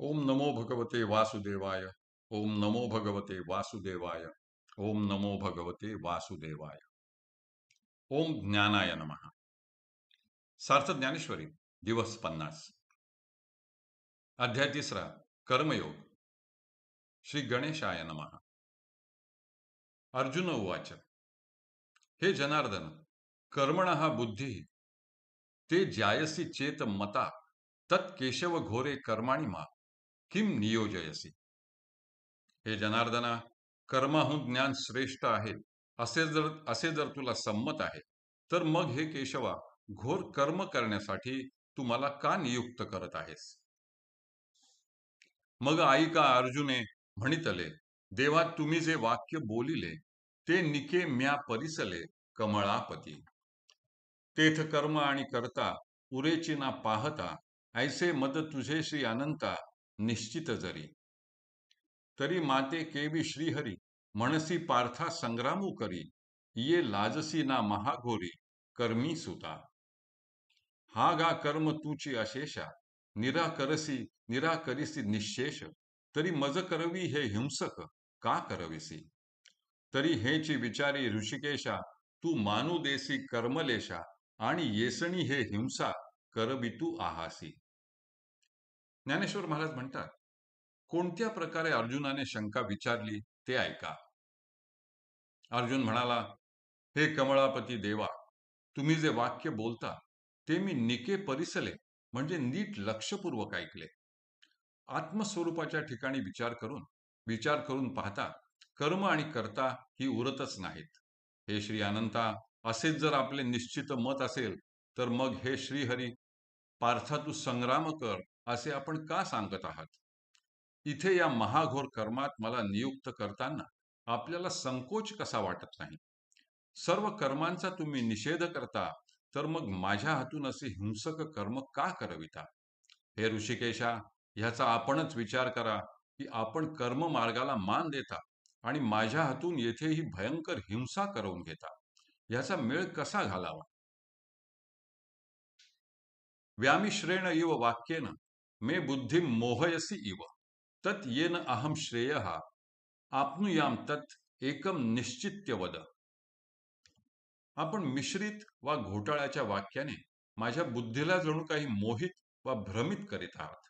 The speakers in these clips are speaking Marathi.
ओम नमो भगवते वासुदेवाय। ओम नमो भगवते वासुदेवाय। ओम नमो भगवते वासुदेवाय। ओम ज्ञानाय नमः। सार्थ ज्ञानेश्वरी दिवस 50 अध्याय 3 कर्मयोग। श्री गणेशाय नमः। अर्जुन उवाच हे जनार्दन कर्मणः बुद्धिः ते ज्यायसी चेत मता तत् केशव घोरे कर्माणि मा किम नियोजयसी। हे जनार्दना कर्माहून ज्ञान श्रेष्ठ आहे असे जर तुला संमत आहे तर मग हे केशवा घोर कर्म करण्यासाठी तू मला का नियुक्त करत आहेस। मग ऐका अर्जुने म्हणितले देवा तुम्ही जे वाक्य बोलिले ते निके म्या परिसले कमळापती। तेथ कर्म आणि करता पुरेची ना पाहता ऐसे मद तुझे श्री अनंता निश्चित जरी। तरी माते केवी श्रीहरी म्हणसी पार्था संग्रामू करी ये लाजसी ना महाघोरी कर्मी सुता। हा गा कर्म तूची अशेषा निराकरसी निराकरिसी निशेष तरी मज करवी हे हिंसक का करविसी। तरी हेची विचारी ऋषिकेशा तू मानू देसी कर्मलेशा आणि येसणी हे हिंसा करवी तू आहासी। ज्ञानेश्वर महाराज म्हणतात कोणत्या प्रकारे अर्जुनाने शंका विचारली ते ऐका। अर्जुन म्हणाला हे कमळापती देवा तुम्ही जे वाक्य बोलता ते मी निके परिसले म्हणजे नीट लक्षपूर्वक ऐकले। आत्मस्वरूपाच्या ठिकाणी विचार करून पाहता कर्म आणि कर्ता ही उरतच नाहीत। हे श्री अनंता असेच जर आपले निश्चित मत असेल तर मग हे श्रीहरी पार्था तू संग्राम कर असे आपण का सांगत आहात। इथे या महाघोर कर्मात मला नियुक्त करताना आपल्याला संकोच कसा वाटत नाही। सर्व कर्मांचा तुम्ही निषेध करता तर मग माझ्या हातून असे हिंसक कर्म का करविता। हे ऋषिकेशा ह्याचा आपणच विचार करा की आपण कर्म मार्गाला मान देता आणि माझ्या हातून येथे ही भयंकर हिंसा करवून घेता ह्याचा मेळ कसा घालावा। व्यामिश्रेण इव वाक्येन मे बुद्धिं मोहयसी इव तत् येन अहम श्रेयः आपनुयाम तत् एकम निश्चित्य वद। आपण मिश्रित वा घोटाळ्याच्या वाक्याने माझ्या बुद्धीला जणू काही मोहित वा भ्रमित करीत आहात।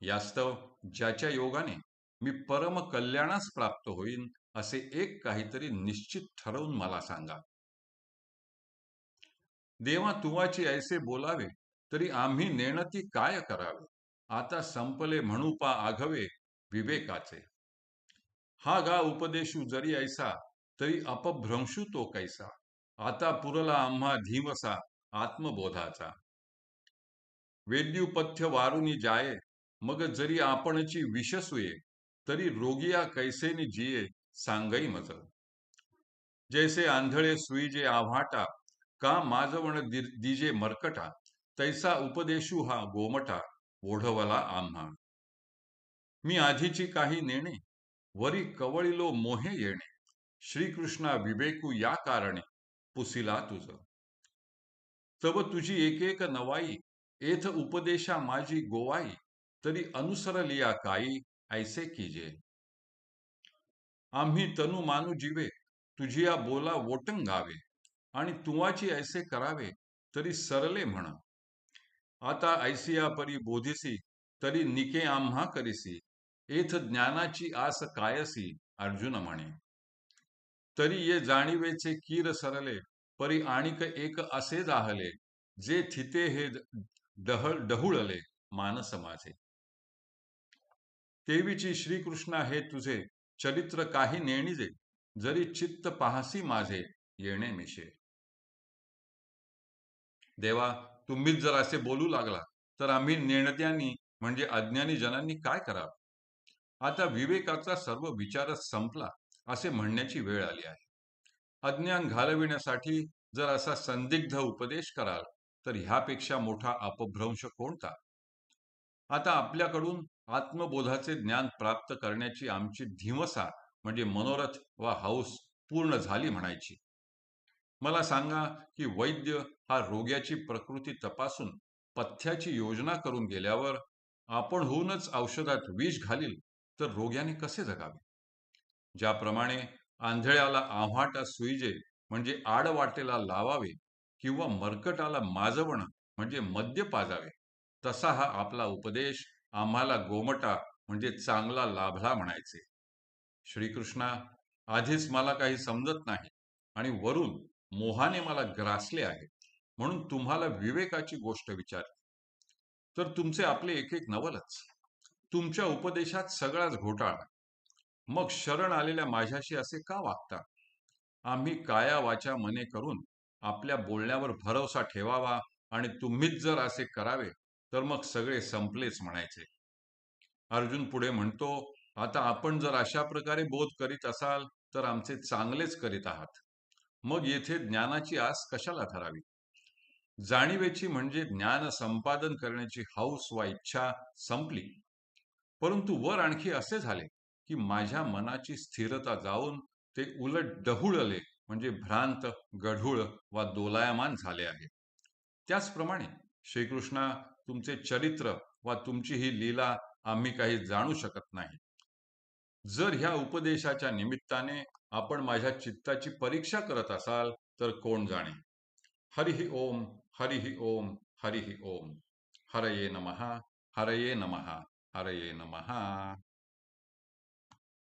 यास्तव ज्याच्या योगाने मी परम कल्याणास प्राप्त होईन असे एक काहीतरी निश्चित ठरवून मला सांगा। देवा तुवाची ऐसे बोलावे तरी आम्ही नेणती काय करावे। आता संपले म्हणू पा आघवे विवेकाचे। हा गा उपदेशू जरी ऐसा तरी अपभ्रंशू तो कैसा। आता पुरला आम्हा धीमसा आत्मबोधाचा। वेद्युपथ्य वारुनी जाये मग जरी आपणची विषसूये तरी रोगिया कैसेनी जिये सांगई मज। जैसे आंधळे सुईजे आव्हाटा का माजवण दिजे मरकटा तैसा उपदेशू हा गोमटा ओढवला आम्हा। मी आधीची काही नेणे वरी कवळिलो मोहे येणे श्रीकृष्णा विवेकू या कारणे पुसिला तुझ। तब तुझी एक एक नवाई एथ उपदेशा माझी गोवाई तरी अनुसरलिया काई ऐसे कीजे। आम्ही तनु मानू जीवे तुझिया बोला वोटंगावे आणि तुवाची ऐसे करावे तरी सरले म्हण। आता ऐसिया परी बोधिसी तरी निके आम्हा करिसी एथ ज्ञानाची आस कायसी अर्जुन म्हणे। तरी ये जाणीवेचे कीर सरले परी आणिक एक असे जाहले जे थिते हे डहुळले मानस माझे। तेवीची श्रीकृष्णा हे तुझे चरित्र काही नेणिजे जरी चित्त पाहसी माझे येणे मिशे। देवा तुम्हीच जर असे बोलू लागला तर आम्ही नेणत्यांनी म्हणजे अज्ञानी जनांनी काय करावे। आता विवेकाचा सर्व विचारच संपला असे म्हणण्याची वेळ आली आहे। अज्ञान घालविण्यासाठी जर असा संदिग्ध उपदेश कराल तर ह्यापेक्षा मोठा अपभ्रंश कोणता। आता आपल्याकडून आत्मबोधाचे ज्ञान प्राप्त करण्याची आमची धीमसा म्हणजे मनोरथ वा हौस पूर्ण झाली म्हणायची। मला सांगा की वैद्य हा रोग्याची प्रकृती तपासून पथ्याची योजना करून गेल्यावर आपणहूनच औषधात विष घालील तर रोग्याने कसे जगावे? ज्याप्रमाणे आंधळ्याला आव्हाटा सुईजे म्हणजे आडवाटेला लावावे किंवा मर्कटाला माजवणं म्हणजे मद्य पाजावे, तसा हा आपला उपदेश आम्हाला गोमटा म्हणजे चांगला लाभला म्हणायचे. श्रीकृष्णा, आधीच मला काही समजत नाही आणि वरून मोहाने मला ग्रासले आहे, म्हणून तुम्हाला विवेकाची गोष्ट विचारली तर तुमचे आपले एक एक नवलच. तुमच्या उपदेशात सगळाच घोटाळा. मग शरण आलेल्या माझ्याशी असे का वागता? आम्ही काया वाचा मने करून आपल्या बोलण्यावर भरोसा ठेवावा आणि तुम्हीच जर असे करावे तर मग सगळे संपलेच म्हणायचे. अर्जुन पुढे म्हणतो, आता आपण जर अशा प्रकारे बोध करीत असाल तर आमचे चांगलेच करीत आहात. मग येथे ज्ञानाची आस कशाला धरावी? जाणीवेची म्हणजे ज्ञान संपादन करण्याची हौस वा इच्छा संपली. परंतु वर आणखी असे झाले की माझ्या मनाची स्थिरता जाऊन ते उलट डहुळले म्हणजे भ्रांत, गढूळ वा दोलायमान झाले आहे. त्याचप्रमाणे श्रीकृष्णा, तुमचे चरित्र वा तुमची ही लीला आम्ही काही जाणू शकत नाही. जर ह्या उपदेशाच्या निमित्ताने आपण माझ्या चित्ताची परीक्षा करत असाल तर कोण जाणे. हरिः ओम, हरिः ओम, हरिः ओम. हरये नमः, हरये नमः, हरये नमः.